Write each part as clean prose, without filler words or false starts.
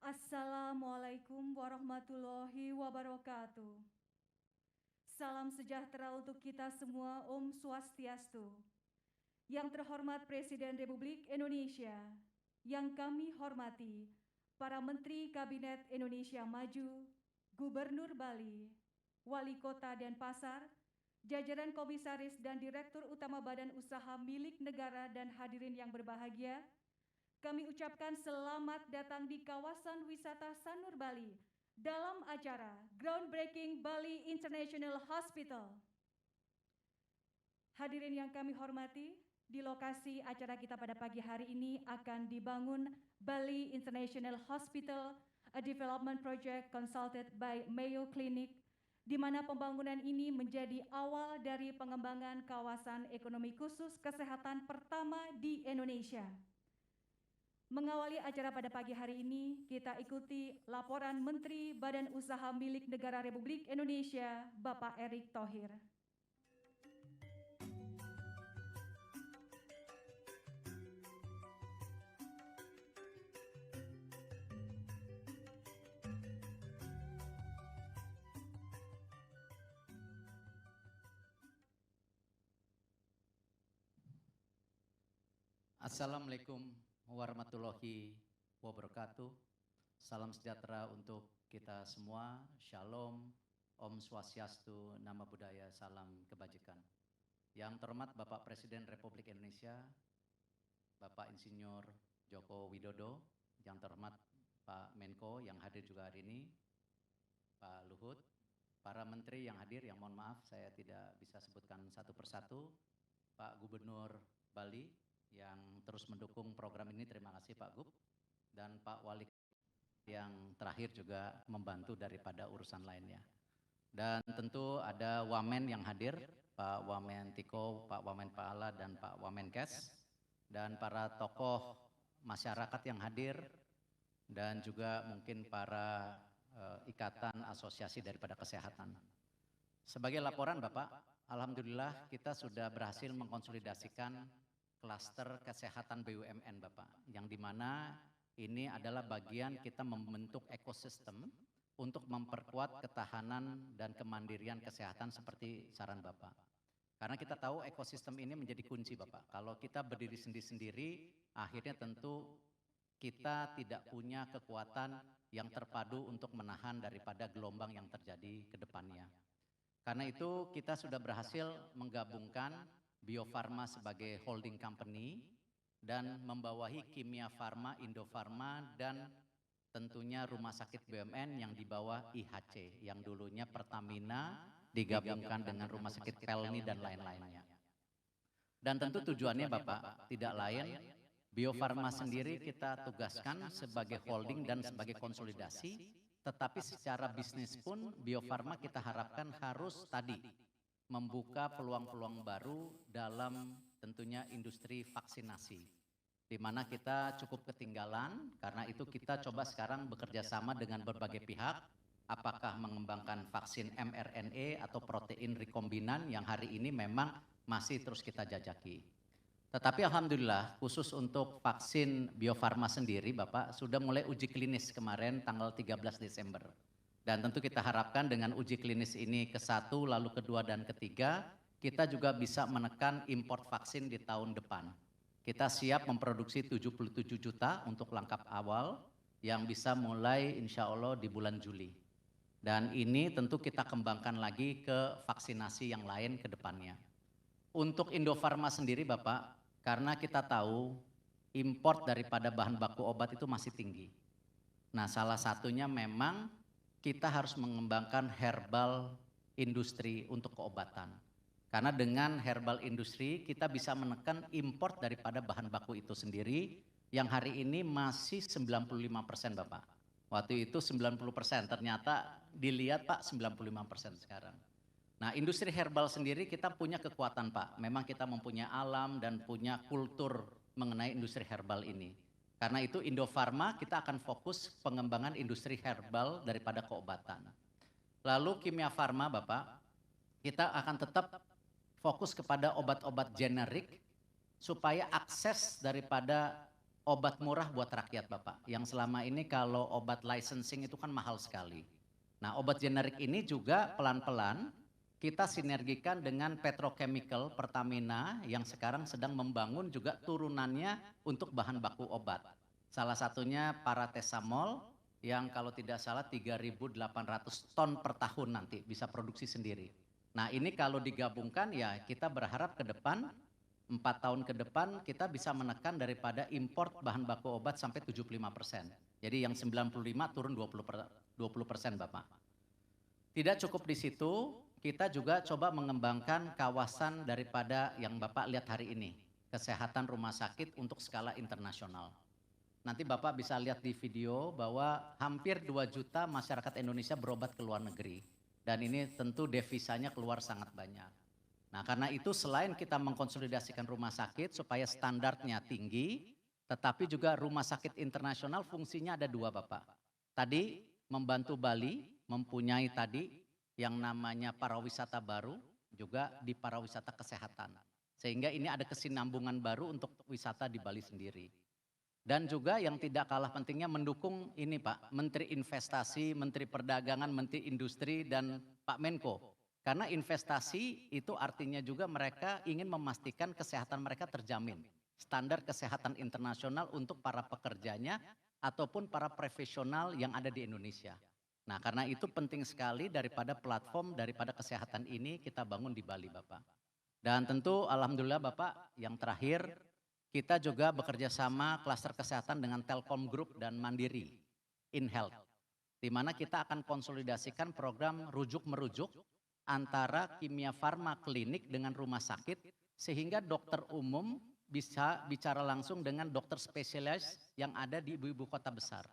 Assalamualaikum warahmatullahi wabarakatuh. Salam sejahtera untuk kita semua, Om Swastiastu. Yang terhormat Presiden Republik Indonesia, yang kami hormati para Menteri Kabinet Indonesia Maju, Gubernur Bali, Wali Kota Denpasar, jajaran Komisaris dan Direktur Utama Badan Usaha milik negara dan hadirin yang berbahagia, kami ucapkan selamat datang di kawasan wisata Sanur Bali dalam acara Groundbreaking Bali International Hospital. Hadirin yang kami hormati, di lokasi acara kita pada pagi hari ini akan dibangun Bali International Hospital, a development project consulted by Mayo Clinic, di mana pembangunan ini menjadi awal dari pengembangan kawasan ekonomi khusus kesehatan pertama di Indonesia. Mengawali acara pada pagi hari ini, kita ikuti laporan Menteri Badan Usaha milik Negara Republik Indonesia, Bapak Erick Thohir. Assalamualaikum warahmatullahi wabarakatuh. Salam sejahtera untuk kita semua. Shalom, Om Swastiastu, Nama Budaya, Salam Kebajikan. Yang terhormat Bapak Presiden Republik Indonesia, Bapak Insinyur Joko Widodo, yang terhormat Pak Menko yang hadir juga hari ini, Pak Luhut, para menteri yang hadir, yang mohon maaf saya tidak bisa sebutkan satu persatu, Pak Gubernur Bali, yang terus mendukung program ini, terima kasih Pak Gub, dan Pak Wali yang terakhir juga membantu daripada urusan lainnya. Dan tentu ada Wamen yang hadir, Pak Wamen Tiko, Pak Wamen Paala, dan Pak Wamen Kes, dan para tokoh masyarakat yang hadir, dan juga mungkin para ikatan asosiasi daripada kesehatan. Sebagai laporan Bapak, alhamdulillah kita sudah berhasil mengkonsolidasikan klaster kesehatan BUMN Bapak, yang dimana ini adalah bagian kita membentuk ekosistem untuk memperkuat ketahanan dan kemandirian kesehatan seperti saran Bapak. Karena kita tahu ekosistem ini menjadi kunci Bapak. Kalau kita berdiri sendiri-sendiri, akhirnya tentu kita tidak punya kekuatan yang terpadu untuk menahan daripada gelombang yang terjadi ke depannya. Karena itu kita sudah berhasil menggabungkan Bio Farma sebagai holding company dan membawahi Kimia Farma, Indo Farma, dan tentunya rumah sakit BUMN yang di bawah IHC yang dulunya Pertamina digabungkan dengan rumah sakit Pelni dan lain-lainnya. Dan tentu tujuannya Bapak tidak lain, Bio Farma sendiri kita tugaskan sebagai holding dan sebagai konsolidasi, tetapi secara bisnis pun Bio Farma kita harapkan harus tadi membuka peluang-peluang baru dalam tentunya industri vaksinasi, di mana kita cukup ketinggalan. Karena itu kita coba sekarang bekerja sama dengan berbagai pihak, apakah mengembangkan vaksin mRNA atau protein rekombinan yang hari ini memang masih terus kita jajaki. Tetapi alhamdulillah khusus untuk vaksin Bio Farma sendiri Bapak sudah mulai uji klinis kemarin tanggal 13 Desember. Dan tentu kita harapkan dengan uji klinis ini ke-1, lalu ke-2 dan ke-3, kita juga bisa menekan import vaksin di tahun depan. Kita siap memproduksi 77 juta untuk langkah awal yang bisa mulai insya Allah di bulan Juli. Dan ini tentu kita kembangkan lagi ke vaksinasi yang lain ke depannya. Untuk Indo Farma sendiri Bapak, karena kita tahu import daripada bahan baku obat itu masih tinggi. Nah salah satunya memang kita harus mengembangkan herbal industri untuk keobatan. Karena dengan herbal industri kita bisa menekan import daripada bahan baku itu sendiri yang hari ini masih 95% Bapak. Waktu itu 90%, ternyata dilihat Pak 95% sekarang. Nah industri herbal sendiri kita punya kekuatan Pak. Memang kita mempunyai alam dan punya kultur mengenai industri herbal ini. Karena itu Indo Farma kita akan fokus pengembangan industri herbal daripada keobatan. Lalu Kimia Farma Bapak, kita akan tetap fokus kepada obat-obat generik supaya akses daripada obat murah buat rakyat Bapak. Yang selama ini kalau obat licensing itu kan mahal sekali. Nah, obat generik ini juga pelan-pelan kita sinergikan dengan petrochemical Pertamina yang sekarang sedang membangun juga turunannya untuk bahan baku obat. Salah satunya paracetamol yang kalau tidak salah 3.800 ton per tahun nanti bisa produksi sendiri. Nah, ini kalau digabungkan ya kita berharap ke depan 4 tahun ke depan kita bisa menekan daripada import bahan baku obat sampai 75%. Jadi yang 95 turun 20% Bapak. Tidak cukup di situ, kita juga coba mengembangkan kawasan daripada yang Bapak lihat hari ini, kesehatan rumah sakit untuk skala internasional. Nanti Bapak bisa lihat di video bahwa hampir 2 juta masyarakat Indonesia berobat ke luar negeri. Dan ini tentu devisanya keluar sangat banyak. Nah, karena itu selain kita mengkonsolidasikan rumah sakit supaya standarnya tinggi, tetapi juga rumah sakit internasional fungsinya ada 2 Bapak. Tadi membantu Bali mempunyai tadi yang namanya parawisata baru, juga di parawisata kesehatan. Sehingga ini ada kesinambungan baru untuk wisata di Bali sendiri. Dan juga yang tidak kalah pentingnya mendukung ini Pak, Menteri Investasi, Menteri Perdagangan, Menteri Industri, dan Pak Menko. Karena investasi itu artinya juga mereka ingin memastikan kesehatan mereka terjamin. Standar kesehatan internasional untuk para pekerjanya ataupun para profesional yang ada di Indonesia. Nah, karena itu penting sekali daripada platform daripada kesehatan ini kita bangun di Bali Bapak. Dan tentu alhamdulillah Bapak yang terakhir kita juga bekerja sama klaster kesehatan dengan Telkom Group dan Mandiri InHealth, di mana kita akan konsolidasikan program rujuk-merujuk antara kimia farma klinik dengan rumah sakit, sehingga dokter umum bisa bicara langsung dengan dokter spesialis yang ada di ibu-ibu kota besar.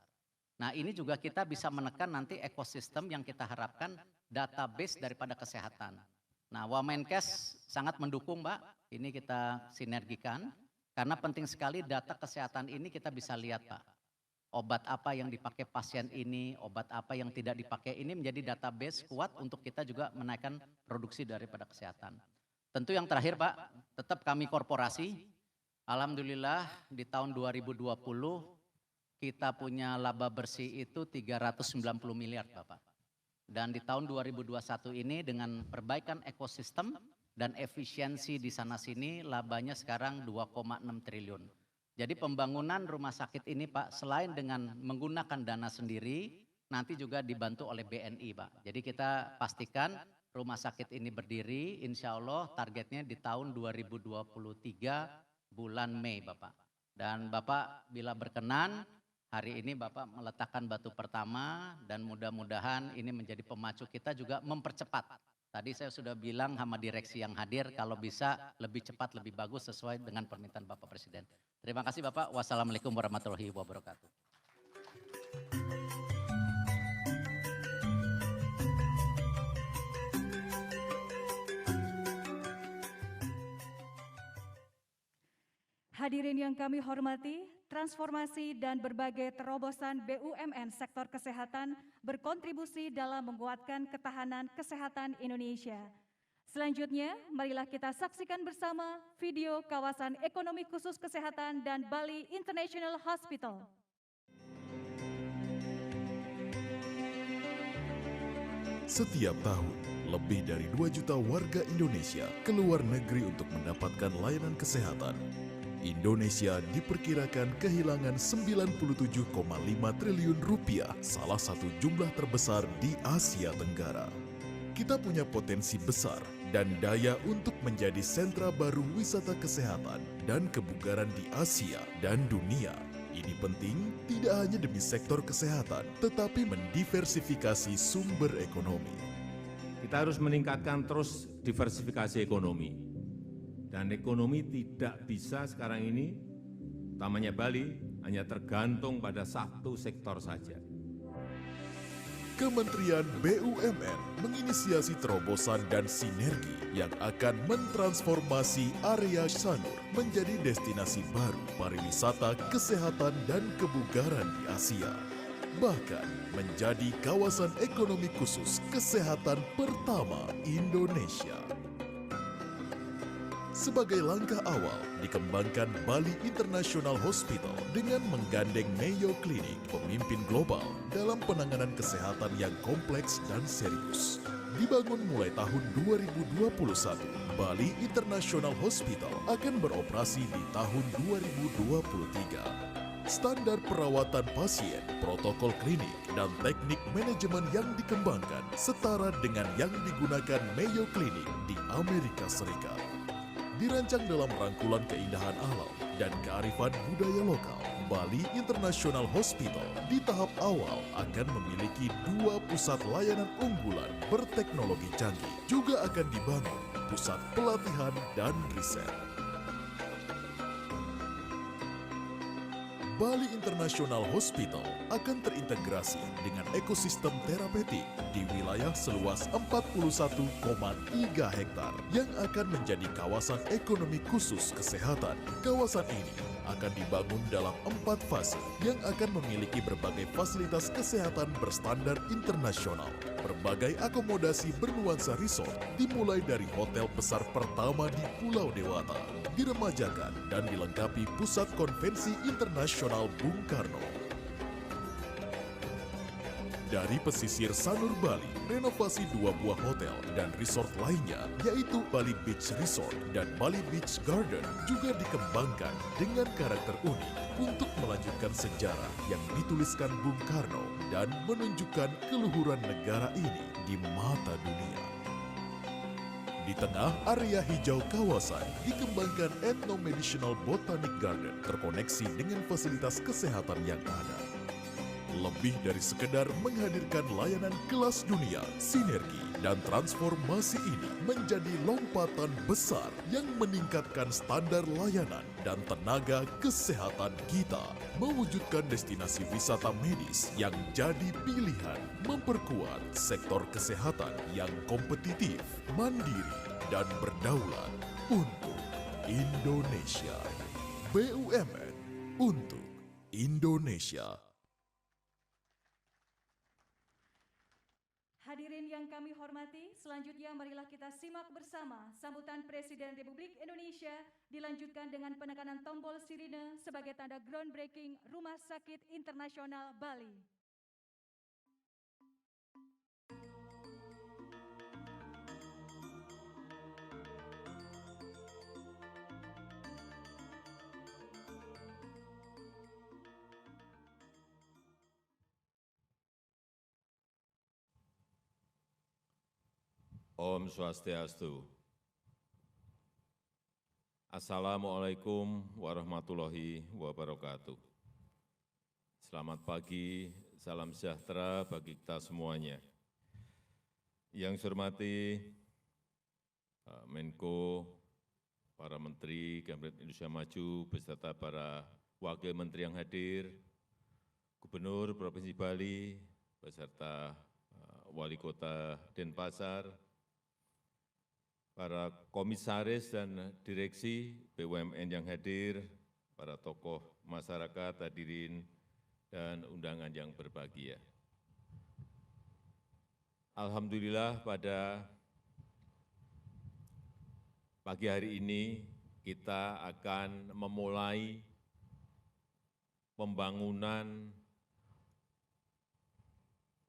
Nah, ini juga kita bisa menekan nanti ekosistem yang kita harapkan database daripada kesehatan. Nah, Wamenkes sangat mendukung Pak, ini kita sinergikan. Karena penting sekali data kesehatan ini kita bisa lihat Pak. Obat apa yang dipakai pasien ini, obat apa yang tidak dipakai ini menjadi database kuat untuk kita juga menaikkan produksi daripada kesehatan. Tentu yang terakhir Pak, tetap kami korporasi. Alhamdulillah di tahun 2020 kita punya laba bersih itu 390 miliar Bapak. Dan di tahun 2021 ini dengan perbaikan ekosistem dan efisiensi di sana-sini labanya sekarang 2,6 triliun. Jadi pembangunan rumah sakit ini Pak selain dengan menggunakan dana sendiri nanti juga dibantu oleh BNI Pak. Jadi kita pastikan rumah sakit ini berdiri insya Allah targetnya di tahun 2023 bulan Mei Bapak. Dan Bapak bila berkenan hari ini Bapak meletakkan batu pertama dan mudah-mudahan ini menjadi pemacu kita juga mempercepat. Tadi saya sudah bilang sama direksi yang hadir kalau bisa lebih cepat lebih bagus sesuai dengan permintaan Bapak Presiden. Terima kasih Bapak. Wassalamualaikum warahmatullahi wabarakatuh. Hadirin yang kami hormati, transformasi dan berbagai terobosan BUMN sektor kesehatan berkontribusi dalam menguatkan ketahanan kesehatan Indonesia. Selanjutnya, marilah kita saksikan bersama video kawasan ekonomi khusus kesehatan dan Bali International Hospital. Setiap tahun, lebih dari 2 juta warga Indonesia keluar negeri untuk mendapatkan layanan kesehatan. Indonesia diperkirakan kehilangan 97,5 triliun rupiah, salah satu jumlah terbesar di Asia Tenggara. Kita punya potensi besar dan daya untuk menjadi sentra baru wisata kesehatan dan kebugaran di Asia dan dunia. Ini penting tidak hanya demi sektor kesehatan, tetapi mendiversifikasi sumber ekonomi. Kita harus meningkatkan terus diversifikasi ekonomi. Dan ekonomi tidak bisa sekarang ini, utamanya Bali, hanya tergantung pada satu sektor saja. Kementerian BUMN menginisiasi terobosan dan sinergi yang akan mentransformasi area Sanur menjadi destinasi baru pariwisata, kesehatan, dan kebugaran di Asia. Bahkan menjadi kawasan ekonomi khusus kesehatan pertama Indonesia. Sebagai langkah awal, dikembangkan Bali International Hospital dengan menggandeng Mayo Clinic, pemimpin global dalam penanganan kesehatan yang kompleks dan serius. Dibangun mulai tahun 2021, Bali International Hospital akan beroperasi di tahun 2023. Standar perawatan pasien, protokol klinik, dan teknik manajemen yang dikembangkan setara dengan yang digunakan Mayo Clinic di Amerika Serikat. Dirancang dalam rangkulan keindahan alam dan kearifan budaya lokal, Bali International Hospital di tahap awal akan memiliki 2 pusat layanan unggulan berteknologi canggih. Juga akan dibangun pusat pelatihan dan riset. Bali International Hospital akan terintegrasi dengan ekosistem terapeutik di wilayah seluas 41,3 hektar yang akan menjadi kawasan ekonomi khusus kesehatan. Kawasan ini akan dibangun dalam 4 fase yang akan memiliki berbagai fasilitas kesehatan berstandar internasional. Berbagai akomodasi bernuansa resort dimulai dari hotel besar pertama di Pulau Dewata, diremajakan dan dilengkapi pusat konvensi internasional Bung Karno. Dari pesisir Sanur Bali, renovasi 2 buah hotel dan resort lainnya, yaitu Bali Beach Resort dan Bali Beach Garden, juga dikembangkan dengan karakter unik untuk melanjutkan sejarah yang dituliskan Bung Karno dan menunjukkan keluhuran negara ini di mata dunia. Di tengah area hijau kawasan, dikembangkan Ethno-Medicinal Botanic Garden terkoneksi dengan fasilitas kesehatan yang ada. Lebih dari sekedar menghadirkan layanan kelas dunia, sinergi dan transformasi ini menjadi lompatan besar yang meningkatkan standar layanan dan tenaga kesehatan kita. Mewujudkan destinasi wisata medis yang jadi pilihan, memperkuat sektor kesehatan yang kompetitif, mandiri, dan berdaulat untuk Indonesia. BUMN untuk Indonesia. Hadirin yang kami hormati, selanjutnya marilah kita simak bersama sambutan Presiden Republik Indonesia dilanjutkan dengan penekanan tombol sirine sebagai tanda groundbreaking Rumah Sakit Internasional Bali. Om Swastiastu. Assalamualaikum warahmatullahi wabarakatuh. Selamat pagi, salam sejahtera bagi kita semuanya. Yang saya hormati Menko, para Menteri Kabinet Indonesia Maju, beserta para Wakil Menteri yang hadir, Gubernur Provinsi Bali, beserta Wali Kota Denpasar, para komisaris dan direksi BUMN yang hadir, para tokoh masyarakat, hadirin, dan undangan yang berbahagia. Alhamdulillah pada pagi hari ini kita akan memulai pembangunan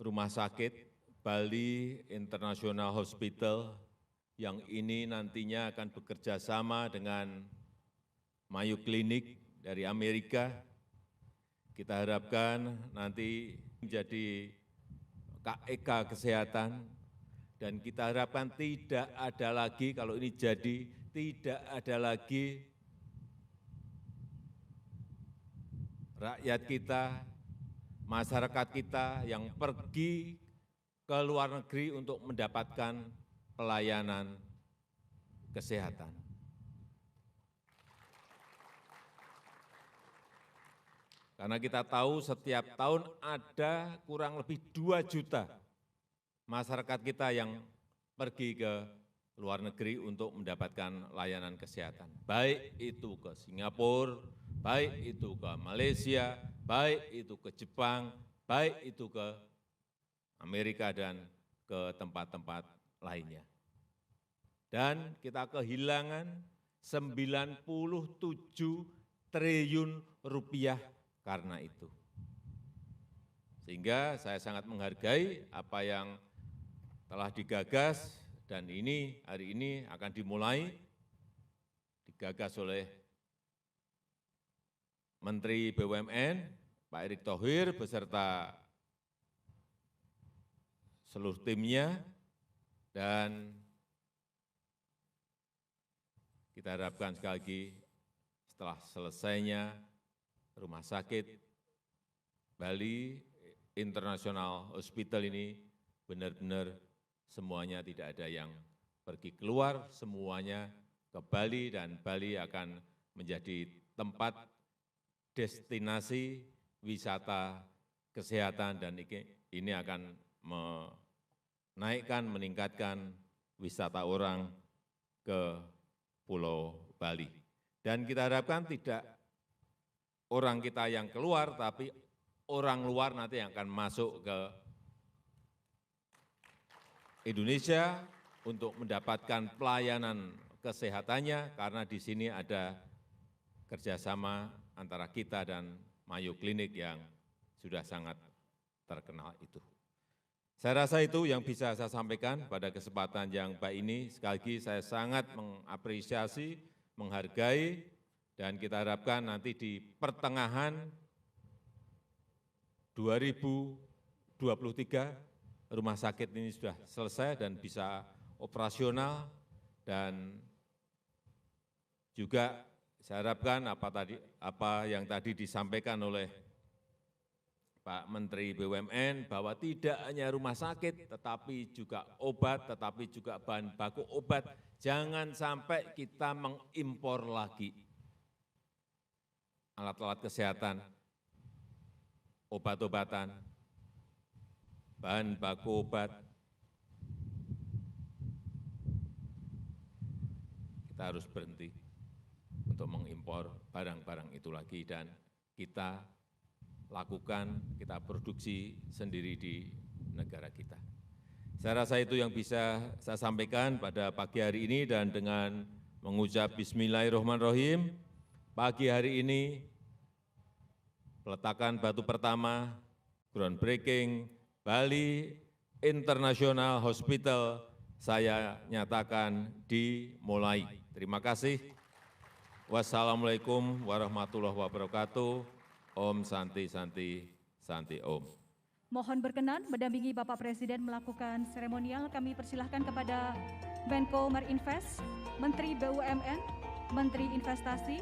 Rumah Sakit Bali International Hospital yang ini nantinya akan bekerja sama dengan Mayo Clinic dari Amerika. Kita harapkan nanti menjadi KEK kesehatan, dan kita harapkan tidak ada lagi, kalau ini jadi, tidak ada lagi rakyat kita, masyarakat kita yang pergi ke luar negeri untuk mendapatkan pelayanan kesehatan. Karena kita tahu setiap tahun ada kurang lebih 2 juta masyarakat kita yang pergi ke luar negeri untuk mendapatkan layanan kesehatan. Baik itu ke Singapura, baik itu ke Malaysia, baik itu ke Jepang, baik itu ke Amerika dan ke tempat-tempat lainnya. Dan kita kehilangan 97 triliun rupiah karena itu. Sehingga saya sangat menghargai apa yang telah digagas dan ini hari ini akan dimulai, digagas oleh Menteri BUMN, Pak Erick Thohir beserta seluruh timnya, dan kita harapkan sekali lagi setelah selesainya Rumah Sakit Bali International Hospital ini benar-benar semuanya tidak ada yang pergi keluar, semuanya ke Bali, dan Bali akan menjadi tempat destinasi wisata kesehatan, dan ini akan menaikkan, meningkatkan wisata orang ke Pulau Bali. Dan kita harapkan tidak orang kita yang keluar, tapi orang luar nanti yang akan masuk ke Indonesia untuk mendapatkan pelayanan kesehatannya, karena di sini ada kerjasama antara kita dan Mayo Clinic yang sudah sangat terkenal itu. Saya rasa itu yang bisa saya sampaikan pada kesempatan yang baik ini. Sekali lagi saya sangat mengapresiasi, menghargai, dan kita harapkan nanti di pertengahan 2023 rumah sakit ini sudah selesai dan bisa operasional, dan juga saya harapkan apa yang tadi disampaikan oleh Pak Menteri BUMN bahwa tidak hanya rumah sakit, tetapi juga obat, tetapi juga bahan baku obat. Jangan sampai kita mengimpor lagi alat-alat kesehatan, obat-obatan, bahan baku obat. Kita harus berhenti untuk mengimpor barang-barang itu lagi, dan kita lakukan, kita produksi sendiri di negara kita. Saya rasa itu yang bisa saya sampaikan pada pagi hari ini, dan dengan mengucap bismillahirrahmanirrahim, pagi hari ini peletakan batu pertama groundbreaking Bali International Hospital saya nyatakan dimulai. Terima kasih. Wassalamualaikum warahmatullahi wabarakatuh. Om Santi Santi Santi Om. Mohon berkenan mendampingi Bapak Presiden melakukan seremonial. Kami persilahkan kepada Menko Marinvest, Menteri BUMN, Menteri Investasi,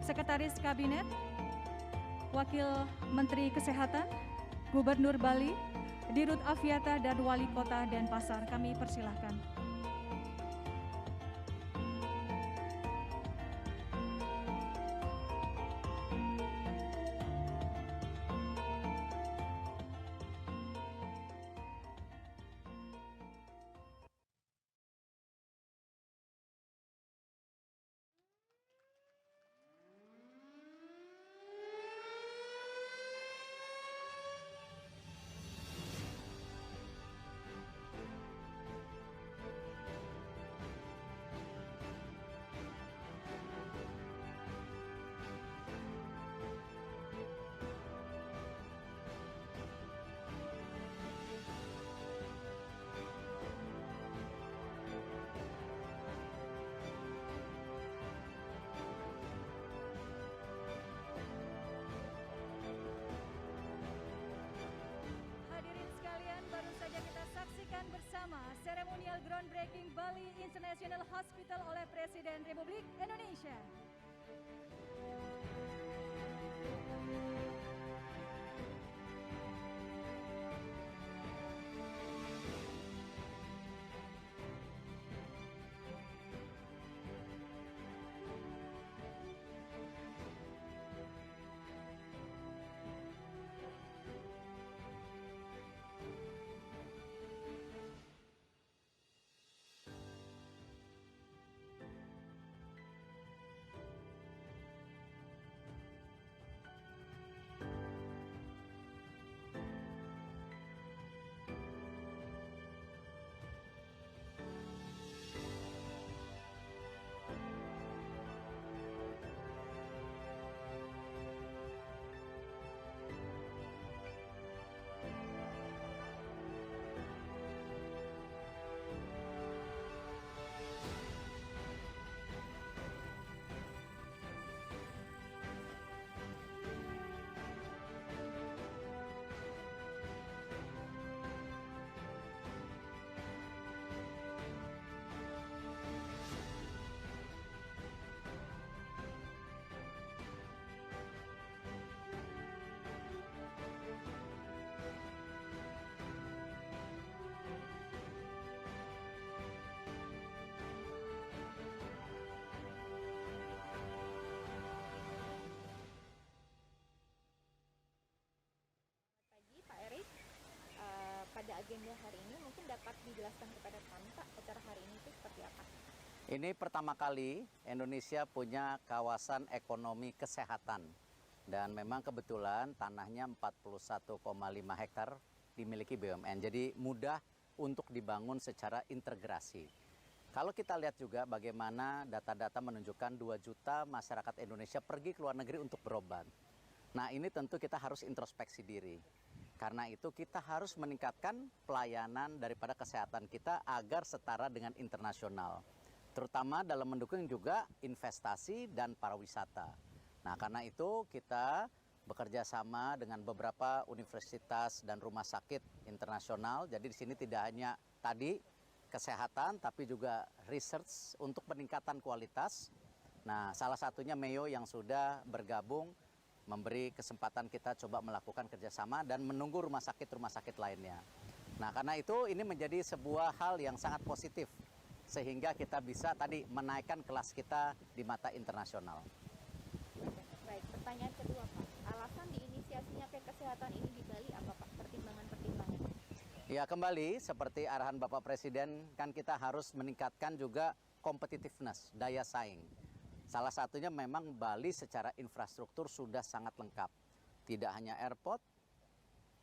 Sekretaris Kabinet, Wakil Menteri Kesehatan, Gubernur Bali, Dirut Aviata, dan Wali Kota Denpasar. Kami persilahkan. Bersama seremonial groundbreaking Bali International Hospital oleh Presiden Republik Indonesia. agenda hari ini, mungkin dapat dijelaskan kepada kami Pak, acara hari ini itu seperti apa? Ini pertama kali Indonesia punya kawasan ekonomi kesehatan. Dan memang kebetulan tanahnya 41,5 hektar dimiliki BUMN. Jadi mudah untuk dibangun secara integrasi. Kalau kita lihat juga bagaimana data-data menunjukkan 2 juta masyarakat Indonesia pergi ke luar negeri untuk berobat. Nah, ini tentu kita harus introspeksi diri. Karena itu kita harus meningkatkan pelayanan daripada kesehatan kita agar setara dengan internasional. Terutama dalam mendukung juga investasi dan pariwisata. Nah, karena itu kita bekerja sama dengan beberapa universitas dan rumah sakit internasional. Jadi di sini tidak hanya tadi kesehatan, tapi juga research untuk peningkatan kualitas. Nah, salah satunya Mayo yang sudah bergabung memberi kesempatan kita coba melakukan kerjasama dan menunggu rumah sakit lainnya. Nah, karena itu ini menjadi sebuah hal yang sangat positif sehingga kita bisa tadi menaikkan kelas kita di mata internasional. Baik, pertanyaan kedua Pak, alasan diinisiasinya PEK Kesehatan ini di Bali apa Pak? Pertimbangan-pertimbangan? Ya, kembali seperti arahan Bapak Presiden, kan kita harus meningkatkan juga competitiveness, daya saing. Salah satunya memang Bali secara infrastruktur sudah sangat lengkap. Tidak hanya airport,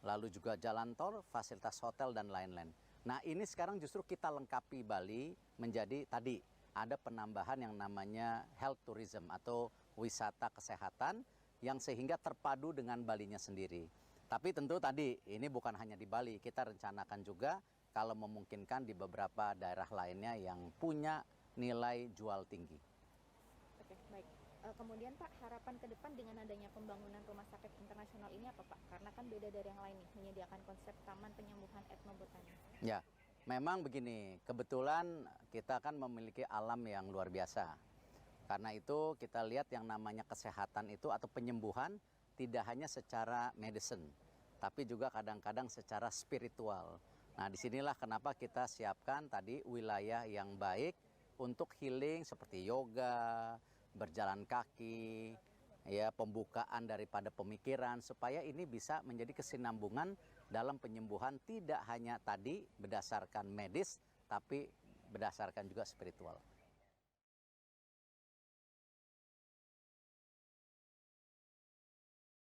lalu juga jalan tol, fasilitas hotel, dan lain-lain. Nah, ini sekarang justru kita lengkapi Bali menjadi tadi ada penambahan yang namanya health tourism atau wisata kesehatan yang sehingga terpadu dengan Balinya sendiri. Tapi tentu tadi ini bukan hanya di Bali, kita rencanakan juga kalau memungkinkan di beberapa daerah lainnya yang punya nilai jual tinggi. Oke, baik. Kemudian Pak, harapan ke depan dengan adanya pembangunan rumah sakit internasional ini apa Pak? Karena kan beda dari yang lain nih, menyediakan konsep taman penyembuhan etnobotani. Ya, memang begini, kebetulan kita kan memiliki alam yang luar biasa. Karena itu kita lihat yang namanya kesehatan itu atau penyembuhan tidak hanya secara medicine, tapi juga kadang-kadang secara spiritual. Nah, disinilah kenapa kita siapkan tadi wilayah yang baik untuk healing seperti yoga, berjalan kaki, ya pembukaan daripada pemikiran supaya ini bisa menjadi kesinambungan dalam penyembuhan tidak hanya tadi berdasarkan medis, tapi berdasarkan juga spiritual.